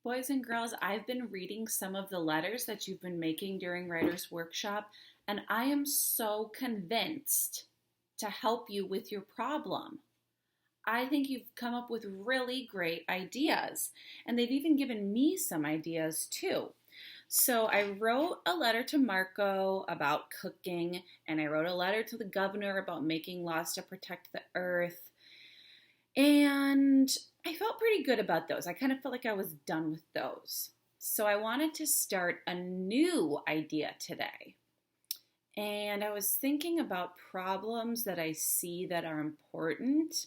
Boys and girls, I've been reading some of the letters that you've been making during Writer's Workshop, and I am so convinced to help you with your problem. I think you've come up with really great ideas, and they've even given me some ideas too. So I wrote a letter to Marco about cooking, and I wrote a letter to the governor about making laws to protect the earth. And I felt pretty good about those. I kind of felt like I was done with those. So I wanted to start a new idea today. And I was thinking about problems that I see that are important.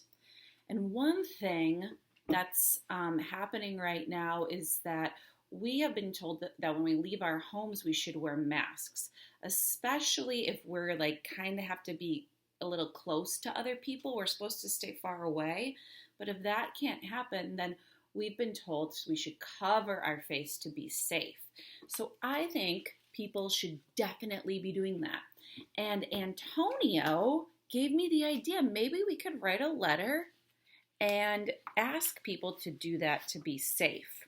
And one thing that's happening right now is that we have been told that when we leave our homes, we should wear masks, especially if we're like kind of have to be a little close to other people. We're supposed to stay far away. But if that can't happen, then we've been told we should cover our face to be safe. So I think people should definitely be doing that. And Antonio gave me the idea maybe we could write a letter and ask people to do that to be safe.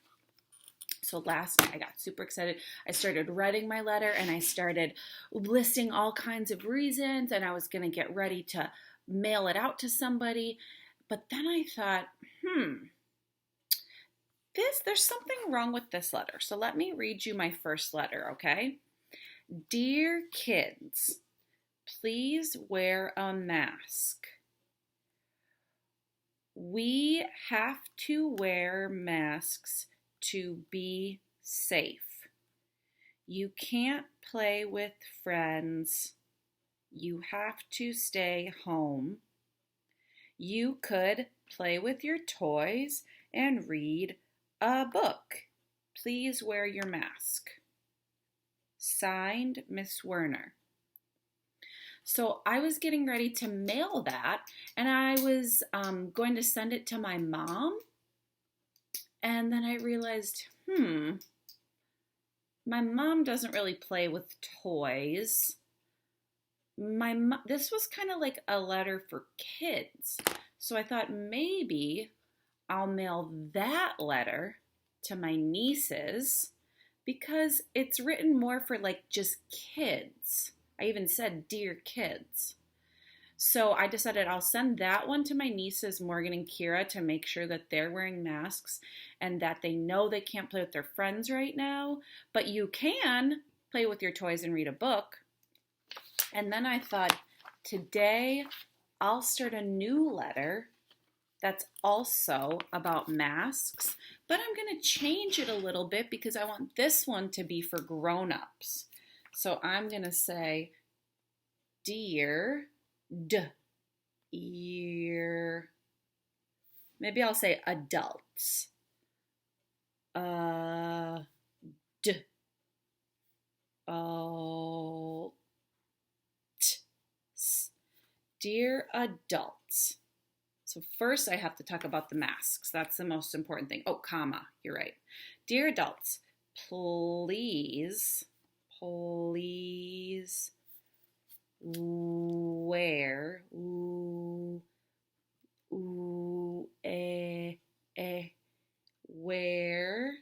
So last night I got super excited. I started writing my letter and I started listing all kinds of reasons, and I was going to get ready to mail it out to somebody. But then I thought, there's something wrong with this letter. So let me read you my first letter, okay? Dear kids, please wear a mask. We have to wear masks to be safe. You can't play with friends. You have to stay home. You could play with your toys and read a book. Please wear your mask. Signed, Miss Werner. So I was getting ready to mail that, and I was going to send it to my mom. And then I realized, my mom doesn't really play with toys. This was kind of like a letter for kids. So I thought maybe I'll mail that letter to my nieces because it's written more for like just kids. I even said, dear kids. So I decided I'll send that one to my nieces, Morgan and Kira, to make sure that they're wearing masks and that they know they can't play with their friends right now, but you can play with your toys and read a book. And then I thought, today I'll start a new letter that's also about masks, but I'm going to change it a little bit because I want this one to be for grown-ups. So I'm going to say, dear ear. Maybe I'll say adults. Dear adults. So first I have to talk about the masks. That's the most important thing. Oh, comma, you're right. Dear adults, please wear wear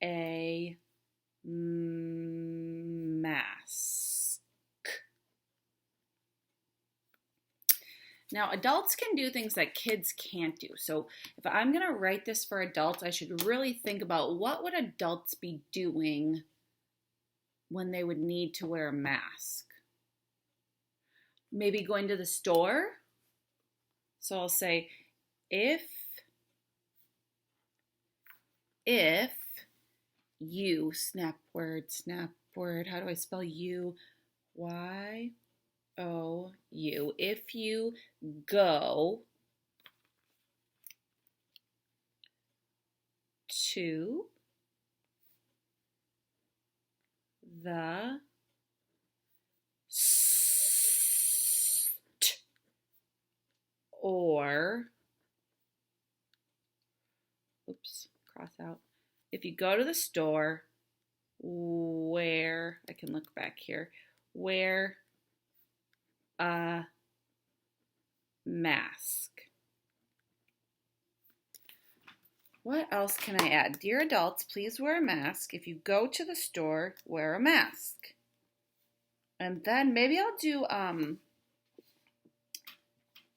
a mask. Now, adults can do things that kids can't do. So if I'm going to write this for adults, I should really think about what would adults be doing when they would need to wear a mask. Maybe going to the store. So I'll say, if you, snap word, how do I spell you? Y-O-U. If you go to the or cross out. If you go to the store, wear, I can look back here, wear a mask. What else can I add? Dear adults, please wear a mask. If you go to the store, wear a mask. And then maybe I'll do,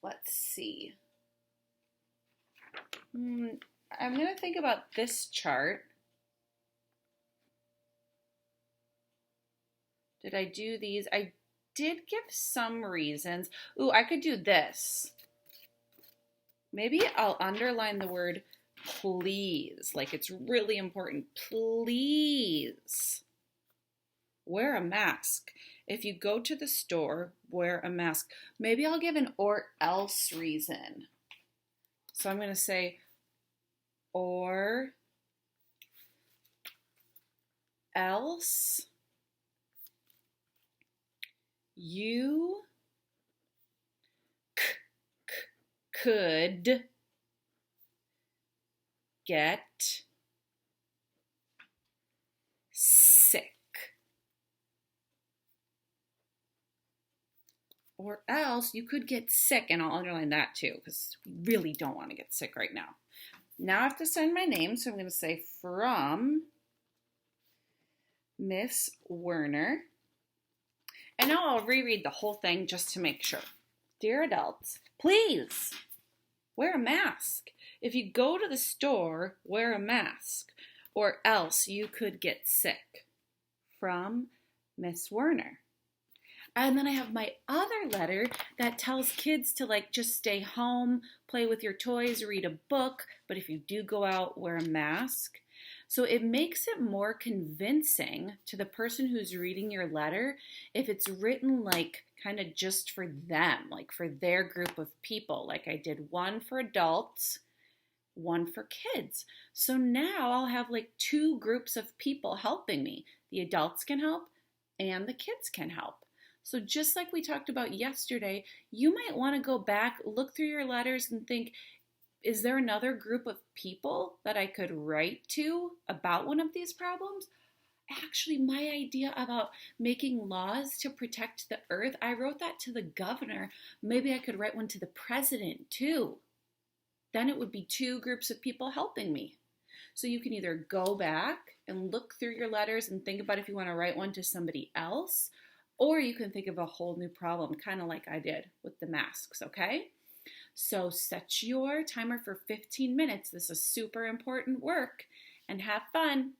let's see. I'm going to think about this chart. Did I do these? I did give some reasons. Ooh, I could do this. Maybe I'll underline the word please, like it's really important. Please wear a mask. If you go to the store, wear a mask. Maybe I'll give an or else reason. So I'm going to say, or else you could get sick. Or else you could get sick, and I'll underline that too because we really don't want to get sick right now. Now I have to send my name, so I'm going to say from Miss Werner. And now I'll reread the whole thing just to make sure. Dear adults, please wear a mask. If you go to the store, wear a mask, or else you could get sick. From Miss Werner. And then I have my other letter that tells kids to just stay home, play with your toys, read a book, but if you do go out, wear a mask. So it makes it more convincing to the person who's reading your letter if it's written kind of just for them, like for their group of people. Like I did one for adults, one for kids. So now I'll have two groups of people helping me. The adults can help and the kids can help. So just like we talked about yesterday, you might want to go back, look through your letters and think, is there another group of people that I could write to about one of these problems? Actually, my idea about making laws to protect the earth, I wrote that to the governor. Maybe I could write one to the president too. Then it would be two groups of people helping me. So you can either go back and look through your letters and think about if you want to write one to somebody else, or you can think of a whole new problem, kind of like I did with the masks, okay? So set your timer for 15 minutes. This is super important work, and have fun.